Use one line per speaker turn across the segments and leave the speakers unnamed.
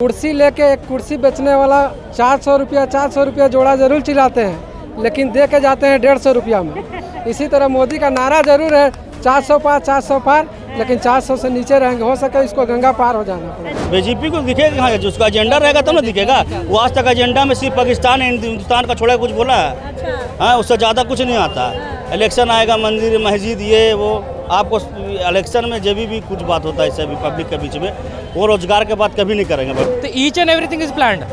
कुर्सी लेके एक कुर्सी बेचने वाला 400 रुपया जोड़ा जरूर चिल्लाते हैं, लेकिन दे के जाते हैं 150 रुपया में। इसी तरह मोदी का नारा जरूर है 400 पार, लेकिन 400 से नीचे रहेंगे। हो सके इसको गंगा पार हो जाना पड़ेगा।
बीजेपी को दिखेगा कहाँ, जो उसका एजेंडा रहेगा तब ना दिखेगा। वो आज तक एजेंडा में सिर्फ पाकिस्तान हिंदुस्तान का छोड़ा कुछ बोला है। हाँ, उससे ज़्यादा कुछ नहीं आता। इलेक्शन आएगा, मंदिर मस्जिद ये वो, आपको इलेक्शन में जब भी कुछ बात होता है सभी पब्लिक के बीच में, वो रोजगार के बात कभी नहीं करेंगे।
तो each and everything is planned,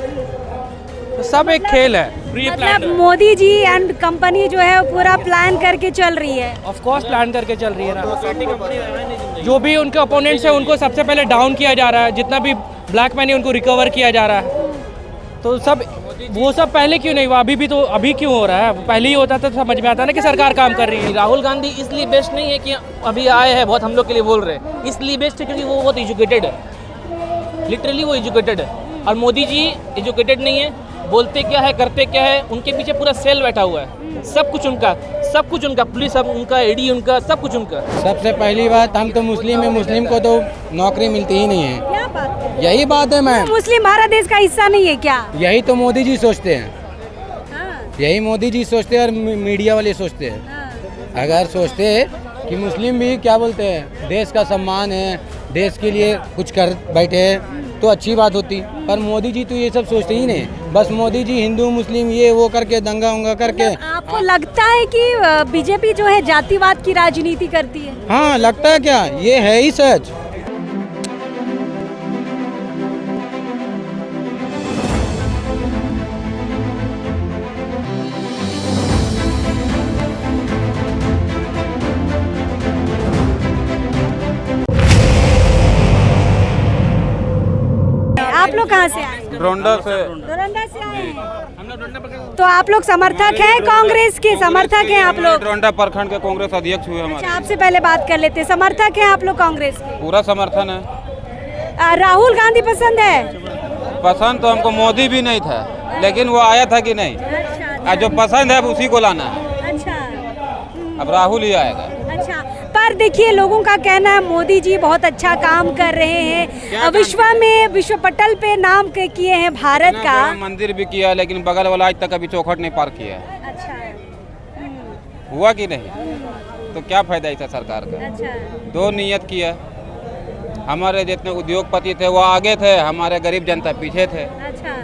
सब एक खेल है।
मतलब मोदी जी एंड कंपनी जो है पूरा प्लान करके चल रही है।
ऑफ कोर्स प्लान करके चल रही है ना। जो भी उनके ओपोनेंट्स हैं उनको सबसे पहले डाउन किया जा रहा है, जितना भी ब्लैक मनी उनको रिकवर किया जा रहा है। तो सब वो सब पहले क्यों नहीं हुआ, अभी क्यों हो रहा है? पहले ही होता तो समझ में आता ना कि सरकार काम कर रही है।
राहुल गांधी इसलिए बेस्ट नहीं है कि अभी आए हैं बहुत हम लोग के लिए बोल रहे हैं, इसलिए बेस्ट है क्योंकि वो बहुत एजुकेटेड है, लिटरली वो एजुकेटेड है। और मोदी जी एजुकेटेड नहीं है, बोलते क्या है करते क्या है, उनके पीछे पूरा सेल बैठा हुआ है। सब कुछ उनका पुलिस सब उनका, ईडी उनका, सब कुछ उनका।
सबसे पहली बात, हम तो मुस्लिम है, मुस्लिम को तो नौकरी मिलती ही नहीं है।
क्या बात है?
यही बात है मैम।
मुस्लिम भारत देश का हिस्सा नहीं है क्या?
यही तो मोदी जी सोचते हैं,
हाँ,
यही मोदी जी सोचते हैं और मीडिया वाले सोचते हैं।
हाँ।
अगर सोचते कि मुस्लिम भी क्या बोलते हैं, देश का सम्मान है, देश के लिए कुछ कर बैठे हैं तो अच्छी बात होती। पर मोदी जी तो ये सब सोचते ही नहीं। बस मोदी जी हिंदू मुस्लिम ये वो करके दंगा उंगा करके।
आपको लगता है कि बीजेपी जो है जातिवाद की राजनीति करती है?
हाँ, लगता है क्या? ये है ही सच।
आप लोग कहाँ से आए?
रोंडा से।
डोरंडा से आए हैं। तो आप लोग समर्थक हैं, कांग्रेस के समर्थक हैं आप लोग?
रोंडा प्रखंड के कांग्रेस अध्यक्ष हुए हमारे।
अच्छा, आपसे पहले बात कर लेते हैं। समर्थक हैं आप लोग कांग्रेस के?
पूरा समर्थन है।
राहुल गांधी पसंद है?
पसंद तो हमको मोदी भी नहीं था, लेकिन वो आया था कि नहीं।
अच्छा,
जो पसंद है उसी को लाना है।
अच्छा,
अब राहुल ही आएगा।
अच्छा। पर देखिए, लोगों का कहना है मोदी जी बहुत अच्छा काम कर रहे हैं, विश्व पटल पे नाम किए हैं भारत का।
मंदिर भी किया, लेकिन बगल वाला आज तक अभी चौखट नहीं पार किया।
अच्छा,
हुआ कि नहीं? तो क्या फायदा ऐसा सरकार का?
अच्छा,
दो नियत किया। हमारे जितने उद्योगपति थे वो आगे थे, हमारे गरीब जनता पीछे थे।
अच्छा।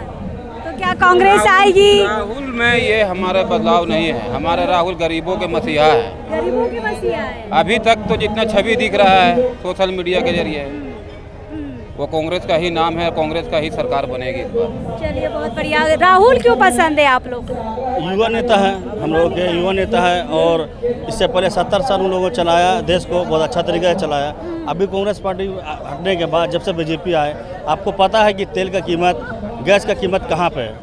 तो क्या कांग्रेस आएगी?
राहुल में ये हमारा बदलाव नहीं है। हमारा राहुल गरीबों के मसीहा है।
गरीबों के मसीहा है।
अभी तक तो जितना छवि दिख रहा है सोशल मीडिया के जरिए, वो कांग्रेस का ही नाम है, कांग्रेस का ही सरकार बनेगी इस बार।
चलिए, बहुत बढ़िया। राहुल क्यों पसंद है आप लोग?
युवा नेता है, हम लोगों के युवा नेता है, और इससे पहले 70 साल उन लोगों ने चलाया देश को, बहुत अच्छा तरीके से चलाया। अभी कांग्रेस पार्टी हटने के बाद जब से बीजेपी आए, आपको पता है कि तेल का कीमत, गैस का कीमत कहाँ पे है।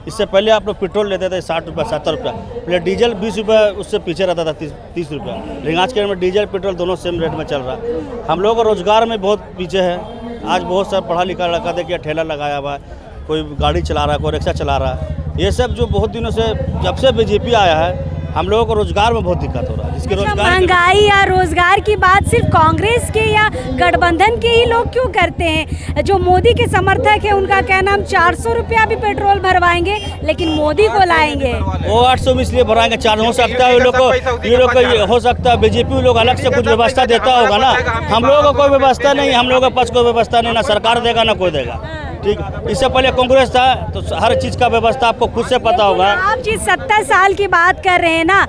इससे पहले आप लोग पेट्रोल लेते थे 60 रुपये 70 रुपया, पहले डीजल 20 रुपये, उससे पीछे रहता था 30 रुपया। लेकिन आज के टाइम में डीजल पेट्रोल दोनों सेम रेट में चल रहा है। हम लोगों का रोजगार में बहुत पीछे है। आज बहुत सारा पढ़ा लिखा लड़का देखिए ठेला लगाया हुआ है, कोई गाड़ी चला रहा है, कोई रिक्शा चला रहा है। ये सब जो बहुत दिनों से, जब से बीजेपी आया है, हम लोगों को रोजगार में बहुत दिक्कत हो रहा है। जिसके रोजगार,
महंगाई या रोजगार की बात सिर्फ कांग्रेस के या गठबंधन के ही लोग क्यों करते हैं? जो मोदी के समर्थक है उनका कहना हम 400 रुपया भी पेट्रोल भरवाएंगे, लेकिन मोदी को लाएंगे।
वो 800 में इसलिए भराएंगे, 400 हो सकता है। ये लोग को हो सकता है बीजेपी लोग अलग से कुछ व्यवस्था देता होगा ना। हम लोगों को कोई व्यवस्था नहीं, हम लोगों के पास कोई व्यवस्था नहीं, ना सरकार देगा ना कोई देगा। ठीक, इससे पहले कांग्रेस था तो हर चीज़ का व्यवस्था आपको खुद से पता होगा।
आप जिस 70 साल की बात कर रहे हैं ना,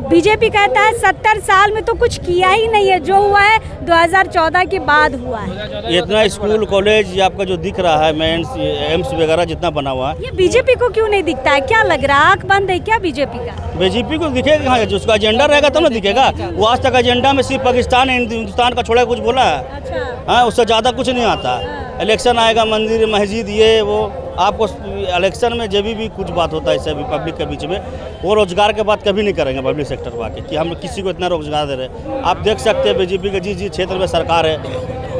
बीजेपी कहता है 70 साल में तो कुछ किया ही नहीं है, जो हुआ है 2014 के बाद हुआ है।
इतना स्कूल कॉलेज आपका जो दिख रहा है, मेंस एम्स वगैरह जितना बना हुआ है,
ये बीजेपी को क्यों नहीं दिखता है? क्या लग रहा है, आँख बंद है क्या बीजेपी का?
बीजेपी को दिखेगा कहाँ, जो उसका एजेंडा रहेगा तब ना दिखेगा। वो आज तक एजेंडा में सिर्फ पाकिस्तान हिंदुस्तान का छोड़ा कुछ बोला है।
अच्छा,
हाँ, उससे ज़्यादा कुछ नहीं आता। इलेक्शन आएगा, मंदिर मस्जिद ये वो, आपको इलेक्शन में जब भी कुछ बात होता है सभी पब्लिक के बीच में, वो रोजगार के बात कभी नहीं करेंगे पब्लिक सेक्टर वाले कि हम किसी को इतना रोजगार दे रहे हैं। आप देख सकते हैं बीजेपी के जिस क्षेत्र में सरकार है,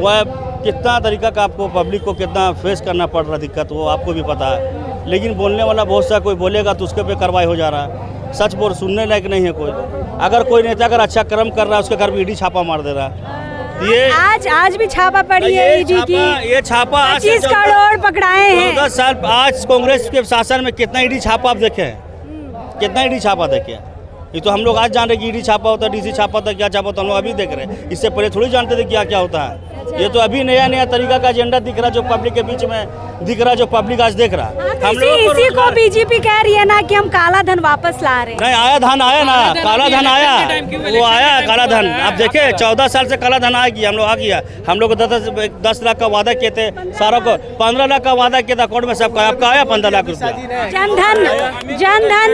वह कितना तरीका का आपको पब्लिक को कितना फेस करना पड़ रहा है दिक्कत, वो आपको भी पता है। लेकिन बोलने वाला बहुत सा कोई बोलेगा तो उसके पे कार्रवाई हो जा रहा है। सच बोल सुनने लायक नहीं है कोई। अगर कोई नेता अगर अच्छा कर्म कर रहा है उसके घर पर ईडी छापा मार दे रहा है।
आज भी छापा पड़ी है ईडी की।
ये छापा आज से
25 करोड़ पकड़ाए हैं।
14 साल आज कांग्रेस के शासन में कितना ईडी छापा आप देखे हैं? कितना ईडी छापा देखे? ये तो हम लोग आज जान रहे कि ईडी छापा होता है, डीसी छापा होता है, क्या छापा होता है, हम लोग अभी देख रहे हैं। इससे पहले थोड़ी जानते थे क्या क्या होता है। ये तो अभी नया नया तरीका का एजेंडा दिख रहा, जो पब्लिक के बीच में दिख रहा, जो पब्लिक आज देख रहा। हम लोग
इसी को बीजेपी कह रही है ना कि हम काला धन वापस ला रहे हैं।
नहीं, आया धन आया ना, काला धन आया, वो आया काला धन। आप देखे 14 साल से काला धन आया कि हम लोग आ गया। हम लोग 10 लाख का वादा किए थे, सारा को 15 लाख का वादा किया था अकाउंट में सबका। आपका आया 15 लाख रुपया।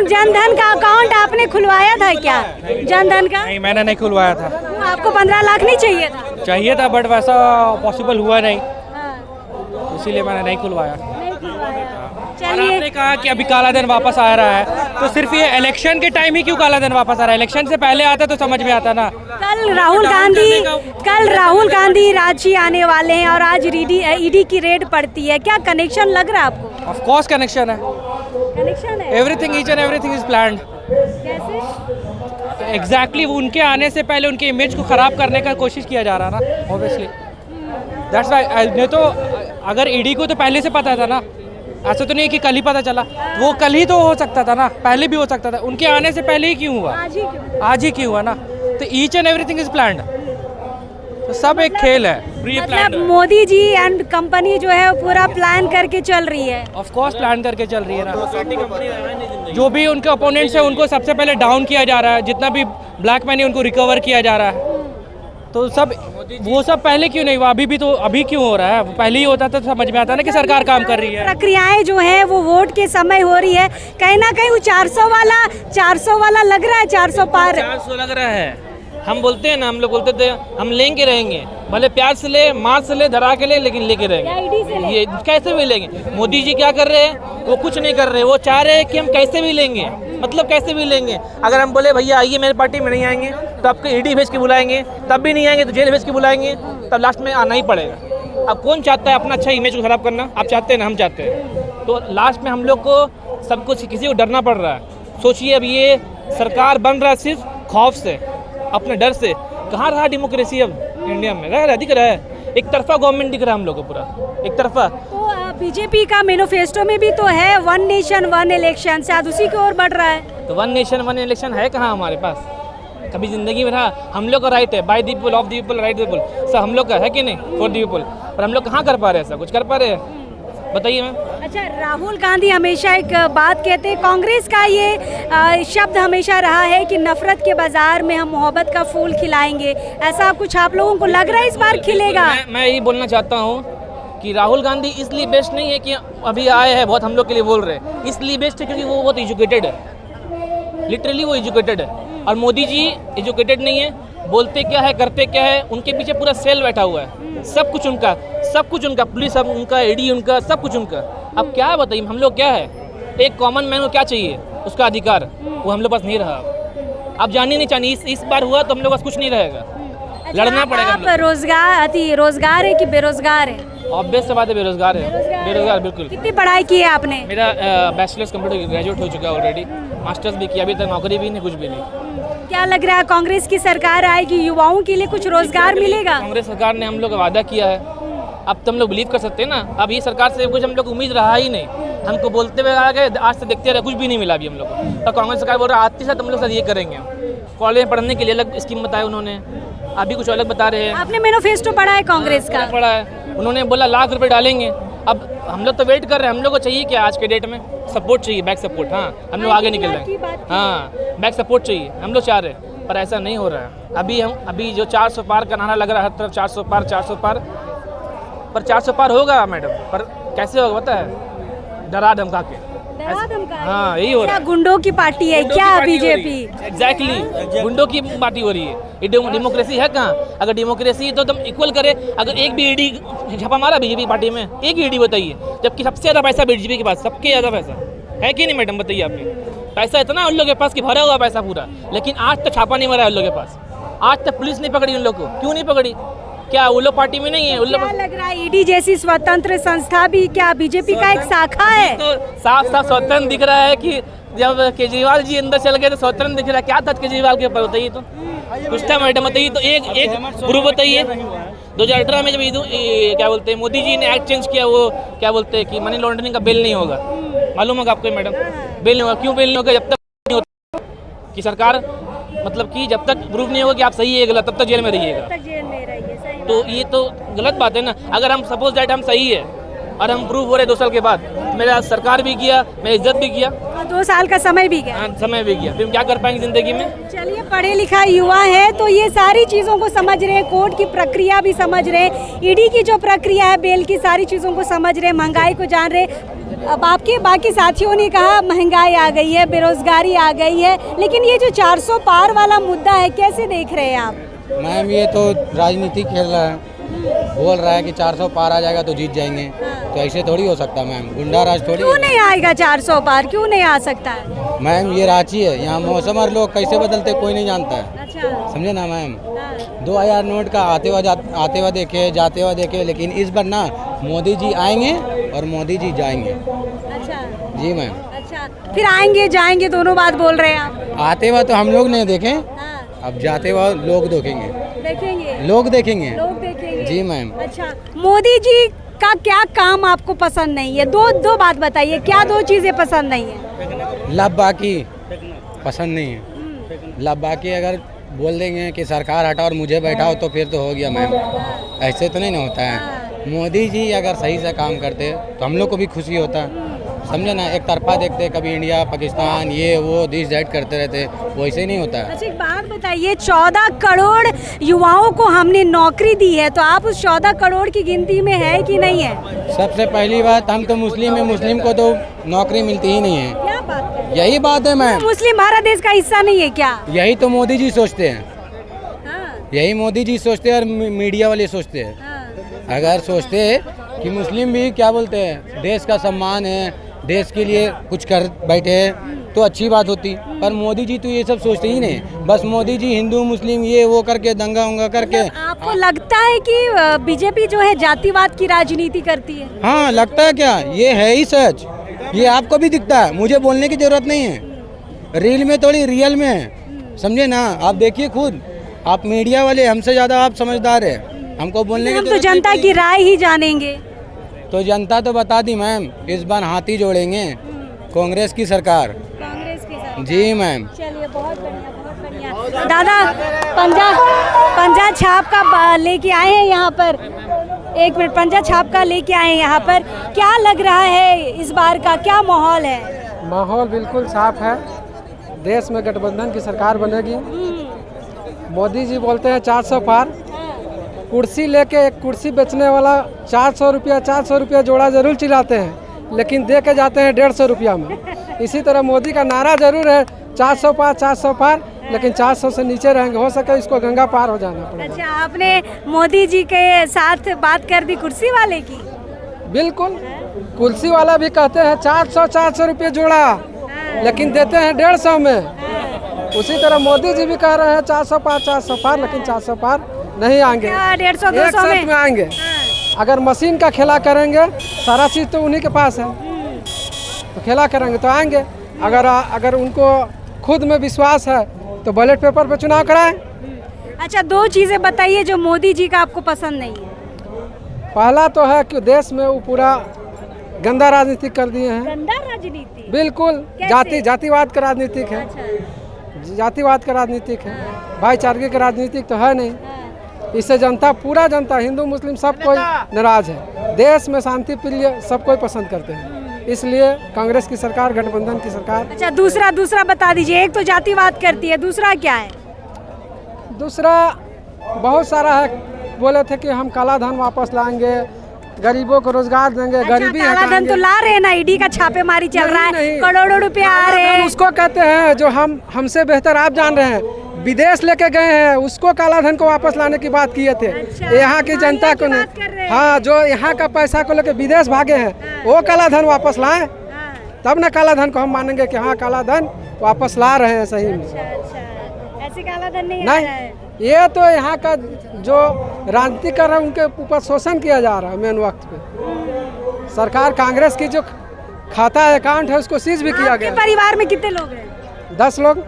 जनधन का अकाउंट आपने खुलवाया था क्या? जनधन का?
नहीं, मैंने नहीं खुलवाया था।
आपको 15 लाख नहीं चाहिए था?
चाहिए था, बट वैसा पॉसिबल हुआ नहीं,
हाँ,
इसीलिए मैंने नहीं खुलवाया।
नहीं खुलवाया।
और
चलिए,
आपने कहा कि अभी काला धन वापस आ रहा है, तो सिर्फ ये इलेक्शन के टाइम ही क्यों काला धन वापस आ रहा है? इलेक्शन से पहले आता तो समझ में आता ना।
कल राहुल गांधी रांची आने वाले हैं और आज ईडी की रेड पड़ती है। क्या कनेक्शन लग रहा है आपको?
ऑफ कोर्स कनेक्शन है,
कनेक्शन है।
Everything, each and everything is planned.
कैसे?
एग्जैक्टली उनके आने से पहले उनके इमेज को खराब करने का कोशिश किया जा रहा ना, ऑब्वियसली। That's why. नहीं तो अगर ईडी को तो पहले से पता था ना, ऐसा तो नहीं कि कल ही पता चला। वो कल ही तो हो सकता था ना, पहले भी हो सकता था। उनके आने से पहले ही क्यों हुआ? आज ही क्यों हुआ ना? तो each and everything is planned. तो सब एक खेल है, प्री प्लान्ड।
मतलब मोदी जी एंड कंपनी जो है वो पूरा प्लान करके चल रही है।
ऑफ कोर्स प्लान करके चल रही है ना। जो भी उनके ओपोनेंट्स हैं उनको सबसे पहले डाउन किया जा रहा है, जितना भी ब्लैक मनी उनको रिकवर किया जा रहा है। तो सब वो सब पहले क्यों नहीं हुआ? अभी क्यों हो रहा है? पहले ही होता तो समझ में आता ना कि सरकार काम कर रही है।
प्रक्रियाएं जो है वो वोट के समय हो रही है, कहीं ना कहीं वो 400 वाला लग रहा है। 400 पार
400 लग रहा है। हम बोलते हैं ना, हम लोग बोलते थे हम लेंगे रहेंगे, भले प्यार से ले, माँ से ले, धरा के ले, लेकिन लेके रहेंगे। ये कैसे भी लेंगे? मोदी जी क्या कर रहे हैं? वो कुछ नहीं कर रहे। वो चाह रहे हैं कि हम कैसे भी लेंगे, मतलब कैसे भी लेंगे। अगर हम बोले भैया आइए मेरी पार्टी में, नहीं आएंगे तो आपको ईडी भेज के बुलाएंगे, तब भी नहीं आएंगे तो जेल भेज के बुलाएंगे, तब लास्ट में आना ही पड़ेगा। अब कौन चाहता है अपना अच्छा इमेज को खराब करना? आप चाहते हैं ना, हम चाहते हैं। तो लास्ट में हम लोग को सब कुछ किसी को डरना पड़ रहा है। सोचिए अब ये सरकार बन रहा है सिर्फ खौफ से, अपने डर से। कहाँ रहा डेमोक्रेसी अब इंडिया में? रह दिख रहा है, एक तरफा गवर्नमेंट दिख रहा है हम लोग को, पूरा एक तरफा।
तो बीजेपी का मैनिफेस्टो में भी तो है 1 नेशन 1 इलेक्शन, शायद उसी की ओर बढ़ रहा है।
तो 1 नेशन 1 इलेक्शन है कहाँ हमारे पास? कभी जिंदगी में रहा? हम लोग का राइट है, by the people, of the people, right the people, सब हम लोग का है कि नहीं? For the people. पर हम लोग कहाँ कर पा रहे हैं? ऐसा कुछ कर पा रहे हैं? बताइए मैम।
अच्छा, राहुल गांधी हमेशा एक बात कहते हैं, कांग्रेस का ये शब्द हमेशा रहा है कि नफरत के बाजार में हम मोहब्बत का फूल खिलाएंगे। ऐसा कुछ आप लोगों को लग रहा है इस बार खिलेगा?
मैं यही बोलना चाहता हूँ कि राहुल गांधी इसलिए बेस्ट नहीं है कि अभी आए हैं, बहुत हम लोग के लिए बोल रहे हैं। इसलिए बेस्ट है क्योंकि वो बहुत एजुकेटेड है, लिटरली वो एजुकेटेड है। और मोदी जी एजुकेटेड नहीं है, बोलते क्या है करते क्या है, उनके पीछे पूरा सेल बैठा हुआ है। सब कुछ उनका, पुलिस सब उनका, ईडी उनका, सब कुछ उनका। अब क्या बताइए हम लोग क्या है? एक कॉमन मैन को क्या चाहिए? उसका अधिकार, वो हम लोग पास नहीं रहा। अब जानी नहीं चाहिए, इस बार हुआ तो हम लोग पास कुछ नहीं रहेगा। लड़ना पड़ेगा।
आप रोजगार है कि बेरोजगार है?
ऑब्वियस से बात है, बेरोजगार है, बेरोजगार बिल्कुल।
कितनी पढ़ाई की है आपने?
मेरा बैचलर्स कंप्लीट, ग्रेजुएट हो चुका है ऑलरेडी, मास्टर्स भी किया, अभी तक नौकरी भी नहीं, कुछ भी नहीं।
क्या लग रहा है कांग्रेस की सरकार आएगी, युवाओं के लिए कुछ रोजगार मिलेगा?
कांग्रेस सरकार ने हम लोग का वादा किया है, अब तो हम लोग बिलीव कर सकते हैं ना। अब ये सरकार से कुछ हम लोग उम्मीद रहा ही नहीं, हमको बोलते हुए आ गए, आज से देखते रहे, कुछ भी नहीं मिला अभी हम लोग को। तो कांग्रेस सरकार बोल रहा है आते साथ हम लोग साथ ये करेंगे। कॉलेज में पढ़ने के लिए अलग स्कीम बताया उन्होंने, अभी कुछ अलग बता रहे हैं।
आपने मैनिफेस्टो पढ़ा है कांग्रेस का?
पढ़ा है, उन्होंने बोला लाख रुपए डालेंगे। अब हम लोग तो वेट कर रहे हैं, हम लोग को चाहिए क्या आज के डेट में? सपोर्ट चाहिए, बैक सपोर्ट। हाँ, हम लोग आगे निकल रहे हैं। हाँ, बैक सपोर्ट चाहिए, हम लोग चाह रहे हैं, पर ऐसा नहीं हो रहा है। अभी जो 400 पार का नारा लग रहा है हर तरफ, 400 पार 400 पार, पर 400 पार होगा मैडम, पर कैसे होगा पता है? डरा धमका के। हाँ, यही हो रहा है।
गुंडों की पार्टी है क्या बीजेपी?
एग्जैक्टली, गुंडों की पार्टी हो रही है। ये डेमोक्रेसी है कहाँ? अगर डेमोक्रेसी तो तुम इक्वल करे, अगर एक भी ईडी छापा मारा बीजेपी पार्टी में, एक ईडी बताइए, जबकि सबसे ज़्यादा पैसा बीजेपी के पास, सबसे ज़्यादा पैसा है कि नहीं मैडम? बताइए आप भी। पैसा इतना उन लोगों के पास कि भरा हुआ पैसा पूरा, लेकिन आज तक छापा नहीं मारा है उन लोगों के पास। आज तक पुलिस नहीं पकड़ी उन लोग को। क्यों नहीं पकड़ी? क्या वो लोग पार्टी में नहीं है?
क्या लग रहा है ईडी जैसी स्वतंत्र संस्था भी क्या बीजेपी का एक शाखा है?
तो साफ साफ स्वतंत्र दिख रहा है कि जब केजरीवाल जी अंदर चल गए तो स्वतंत्र दिख रहा है। क्या था केजरीवाल के ऊपर बताइए तो, कुछ था मैडम बताइए तो, एक प्रूफ बताइए। 2018 में जब क्या बोलते हैं मोदी जी ने एक्ट चेंज किया, वो क्या बोलते हैं कि मनी लॉन्ड्रिंग का बिल नहीं होगा, मालूम होगा आपको मैडम? बिल नहीं होगा, क्यों बिल नहीं होगा? जब तक नहीं होता कि सरकार मतलब कि जब तक प्रूफ नहीं होगा कि आप सही है गलत, तब तक जेल में रहिएगा। तो ये तो गलत बात है ना। अगर हम सपोज दैट हम सही है और हम प्रूफ हो रहे 2 साल के बाद, मेरा सरकार भी किया, मेरी इज्जत भी किया,
2 साल का समय भी गया।
समय भी गया, फिर हम क्या कर पाएंगे जिंदगी में?
चलिए, पढ़े लिखा युवा है तो ये सारी चीज़ों को समझ रहे हैं, कोर्ट की प्रक्रिया भी समझ रहे हैं, ईडी की जो प्रक्रिया है बेल की, सारी चीज़ों को समझ रहे हैं, महंगाई को जान रहे हैं। अब आपके बाकी साथियों ने कहा महंगाई आ गई है, बेरोजगारी आ गई है, लेकिन ये जो 400 पार वाला मुद्दा है कैसे देख रहे हैं आप?
मैम ये तो राजनीति खेल रहा है, बोल रहा है कि 400 पार आ जाएगा तो जीत जाएंगे, तो ऐसे थोड़ी हो सकता मैम, गुंडा राज थोड़ी।
क्यों नहीं आएगा 400 पार, क्यों नहीं आ सकता है?
मैम ये रांची है, यहाँ मौसम और लोग कैसे बदलते कोई नहीं जानता है,
अच्छा,
समझे ना मैम। 2000 नोट का आते हुए देखे, जाते हुए देखे, लेकिन इस बार ना मोदी जी आएंगे और मोदी जी जाएंगे।
अच्छा
जी मैम।
अच्छा, फिर आएंगे जाएंगे दोनों बात बोल रहे हैं आप?
आते हुए तो हम लोग नहीं देखें,
हाँ,
अब जाते हुए लोग देखेंगे,
देखेंगे,
लोग देखेंगे।
लोग देखेंगे।
जी मैम।
अच्छा, मोदी जी का क्या काम आपको पसंद नहीं है? दो बात बताइए, क्या 2 चीजें पसंद नहीं है?
लब बाकी पसंद नहीं है। लब बाकी अगर बोल देंगे कि सरकार हटाओ और मुझे बैठाओ तो फिर तो हो गया मैम, ऐसे तो नहीं ना होता है। मोदी जी अगर सही से काम करते तो हम लोग को भी खुशी होता, समझे ना। एक तरफा देखते, कभी इंडिया पाकिस्तान ये वो दिस दैट करते रहते, वैसे नहीं होता है।
अच्छा, एक बात बताइए, 14 करोड़ युवाओं को हमने नौकरी दी है, तो आप उस 14 करोड़ की गिनती में है कि नहीं है?
सबसे पहली बात, हम तो मुस्लिम है, मुस्लिम को तो नौकरी मिलती ही नहीं है।
क्या बात है?
यही बात है मैम।
मुस्लिम भारत देश का हिस्सा नहीं है क्या?
यही तो मोदी जी सोचते हैं,
हाँ,
यही मोदी जी सोचते हैं और मीडिया वाले सोचते हैं।
हाँ।
अगर सोचते कि मुस्लिम भी क्या बोलते हैं देश का सम्मान है, देश के लिए कुछ कर बैठे हैं तो अच्छी बात होती, पर मोदी जी तो ये सब सोचते ही नहीं। बस मोदी जी हिंदू मुस्लिम ये वो करके दंगा उंगा करके।
आपको लगता है कि बीजेपी जो है जातिवाद की राजनीति करती है?
हाँ, लगता है क्या? ये है ही सच, ये आपको भी दिखता है, मुझे बोलने की जरूरत नहीं है। रील में थोड़ी रियल में है, समझे ना। आप देखिए खुद, आप मीडिया वाले हमसे ज़्यादा आप समझदार है, हमको बोलने की
हम तो जनता की राय ही जानेंगे।
तो जनता तो बता दी मैम, इस बार हाथी जोड़ेंगे, कांग्रेस की सरकार।
कांग्रेस की सरकार।
जी मैम।
चलिए, बहुत बढ़िया, बहुत बढ़िया। दादा, पंजा छाप का लेके आए हैं यहाँ पर, 1 मिनट, पंजा छाप का लेके आए हैं यहाँ पर, क्या लग रहा है इस बार का, क्या माहौल है?
माहौल बिल्कुल साफ है, देश में गठबंधन की सरकार बनेगी। मोदी जी बोलते हैं 400 पार, कुर्सी लेके एक कुर्सी बेचने वाला 400 रुपया जोड़ा जरूर चिल्लाते हैं, लेकिन दे के जाते हैं 150 रुपया में। इसी तरह मोदी का नारा जरूर है 400 पार, लेकिन 400 से नीचे रहेंगे, हो सके इसको गंगा पार हो जाना पड़ेगा।
अच्छा, आपने मोदी जी के साथ बात कर दी कुर्सी वाले की?
बिल्कुल, कुर्सी वाला भी कहते हैं 400 रुपये जोड़ा, लेकिन देते हैं 150 में। उसी तरह मोदी जी भी कह रहे हैं 400 पार, लेकिन 400 पार नहीं आएंगे,
150-200
में आएंगे। अगर मशीन का खेला करेंगे, सारा चीज़ तो उन्हीं के पास है, तो खेला करेंगे तो आएंगे। अगर उनको खुद में विश्वास है तो बैलेट पेपर पे चुनाव कराएं।
अच्छा, 2 चीज़ें बताइए जो मोदी जी का आपको पसंद नहीं है।
पहला तो है कि देश में वो पूरा गंदा राजनीति कर दिए हैं।
गंदा राजनीति?
बिल्कुल, जातिवाद का राजनीतिक है।
अच्छा।
जातिवाद का राजनीतिक है, भाईचारे का राजनीतिक तो है नहीं। इससे पूरा जनता हिंदू मुस्लिम सब कोई नाराज है। देश में शांति प्रिय सब कोई पसंद करते हैं, इसलिए कांग्रेस की सरकार, गठबंधन की सरकार।
अच्छा, दूसरा बता दीजिए। एक तो जातिवाद करती है, दूसरा क्या है?
दूसरा बहुत सारा है, बोले थे कि हम काला धन वापस लाएंगे, गरीबों को रोजगार देंगे।
अच्छा,
गरीबी
काला धन तो ला रहे हैं ना, ईडी का छापेमारी चल रहा है, करोड़ों रुपए आ रहे हैं।
उसको कहते हैं जो हमसे बेहतर आप जान रहे हैं, विदेश लेके गए हैं, उसको काला धन को वापस लाने की बात किए थे।
अच्छा,
यहाँ की जनता को नहीं, हाँ, जो यहाँ का पैसा को लेके विदेश भागे हैं, वो काला धन वापस लाएं, तब ना काला धन को हम मानेंगे कि हाँ काला धन वापस ला रहे हैं सही में।
अच्छा, ऐसे काला धन नहीं आ
नहीं,
रहा है।
ये तो यहाँ का जो राजनीति कर रहा है उनके ऊपर शोषण किया जा रहा है मेन वक्त पे। सरकार कांग्रेस की जो खाता अकाउंट है उसको सीज भी किया
आपके
गया।
परिवार में कितने लोग हैं?
10 लोग।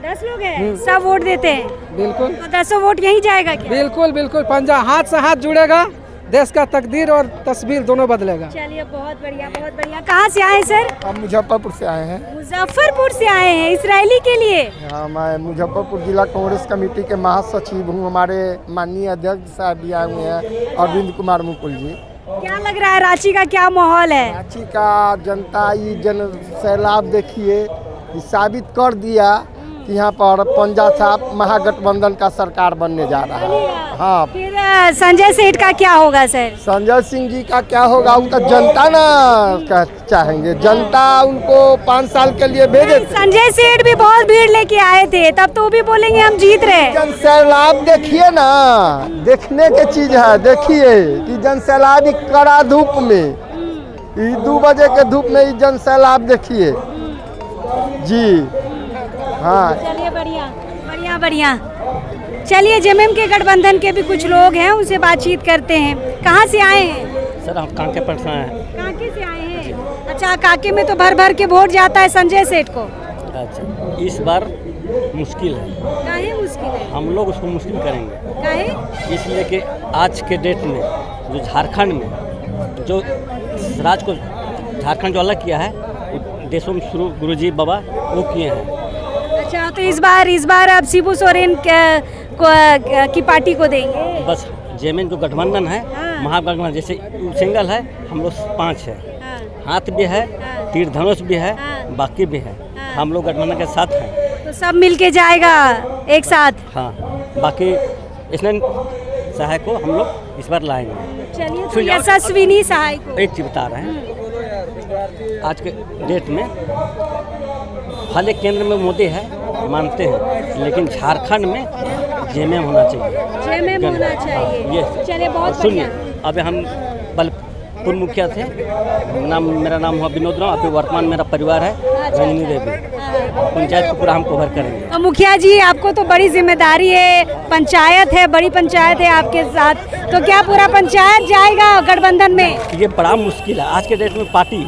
10 लोग हैं, सब वोट देते हैं।
बिल्कुल
तो 10 वोट यहीं जाएगा क्या?
बिल्कुल बिल्कुल, पंजा हाथ से हाथ जुड़ेगा, देश का तकदीर और तस्वीर दोनों बदलेगा।
चलिए बहुत बढ़िया, बहुत बढ़िया। कहाँ से आए सर?
हम मुजफ्फरपुर से आए हैं।
मुजफ्फरपुर से आए हैं इसराइली के लिए?
हाँ, मैं मुजफ्फरपुर जिला कांग्रेस कमेटी के महासचिव हूँ। हमारे माननीय अध्यक्ष साहब भी आए हुए हैं, अरविंद कुमार मुकुल जी।
क्या लग रहा है रांची का क्या माहौल है?
रांची का जनता ये जन सैलाब देखिए, ये साबित कर दिया कि यहाँ पर पंजा छाप महागठबंधन का सरकार बनने जा रहा है। हाँ,
फिर संजय सेठ का क्या होगा सर?
संजय सिंह जी का क्या होगा वो तो जनता ना चाहेंगे। जनता उनको 5 साल के लिए भेजे।
संजय सेठ भी बहुत भीड़ लेके आए थे, तब तो भी बोलेंगे हम जीत रहे।
जन सैलाब देखिए ना, देखने की चीज है। देखिए कि जन सैलाब ही कड़ा धूप में, 2 बजे के धूप में ही जन सैलाब देखिए जी। हाँ,
चलिए बढ़िया बढ़िया बढ़िया। चलिए जेएमएम के गठबंधन के भी कुछ लोग हैं, उनसे बातचीत करते हैं। कहाँ से आए हैं?
सर हम कांके पर से हैं।
कांके से आए हैं? अच्छा, कांके में तो भर भर के वोट जाता है संजय सेठ को।
अच्छा, इस बार मुश्किल है।
काहे मुश्किल है?
हम लोग उसको मुश्किल करेंगे,
काहे?
इसलिए कि आज के डेट में जो झारखंड में जो राज को झारखंड जो अलग किया है, देशों में शुरू गुरुजी बाबा वो किए हैं।
अच्छा, तो इस बार आप शिबू सोरेन की पार्टी को देंगे?
बस जेएमएम जो गठबंधन है,
हाँ।
महागठबंधन जैसे सिंगल है, हम लोग 5 है।
हाँ।
हाथ भी है,
हाँ।
तीर धनुष भी है,
हाँ।
बाकी भी है।
हाँ।
हम लोग गठबंधन के साथ हैं।
तो सब मिलके जाएगा एक साथ?
हाँ, बाकी इसमें सहायक को हम लोग इस बार लाएंगे।
चलिए, तो यशस्विनी सहाय को
एक चीज बता रहे हैं, आज के डेट में भले केंद्र में मोदी है मानते हैं, लेकिन झारखंड में जेएमएम होना चाहिए।
जेएमएम होना चाहिए।
ये
चलिए बहुत
सुनिए,
बढ़िया।
अभी हम पूर्व मुखिया थे, मेरा नाम हुआ विनोद राव। अभी वर्तमान मेरा परिवार है रंजनी देवी। पंचायत को पूरा हम कवर करेंगे।
तो मुखिया जी, आपको तो बड़ी जिम्मेदारी है, पंचायत है, बड़ी पंचायत है आपके साथ, तो क्या पूरा पंचायत जाएगा गठबंधन में?
ये बड़ा मुश्किल है आज के डेट में। पार्टी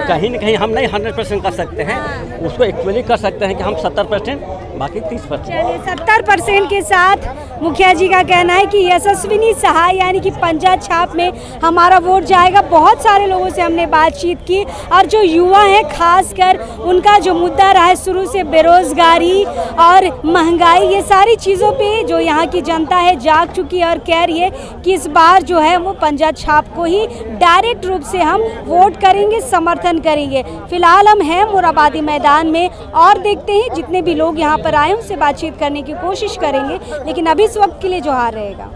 कहीं न कहीं हम नहीं 100% कर सकते हैं, उसको एक्चुअली कर सकते हैं कि हम 70%, बाकी 30%।
चलिए, 70% के साथ मुखिया जी का कहना है कि यशस्विनी सहाय यानी कि पंजा छाप में हमारा वोट जाएगा। बहुत सारे लोगों से हमने बातचीत की, और जो युवा हैं खासकर उनका जो मुद्दा रहा है शुरू से, बेरोजगारी और महंगाई, ये सारी चीज़ों पे जो यहाँ की जनता है जाग चुकी है और कह रही है कि इस बार जो है वो पंजा छाप को ही डायरेक्ट रूप से हम वोट करेंगे, समर्थन करेंगे। फिलहाल हम हैं मोराबादी मैदान में, और देखते हैं जितने भी लोग यहाँ पर आए उनसे बातचीत करने की कोशिश करेंगे, लेकिन अभी इस वक्त के लिए जोहार रहेगा।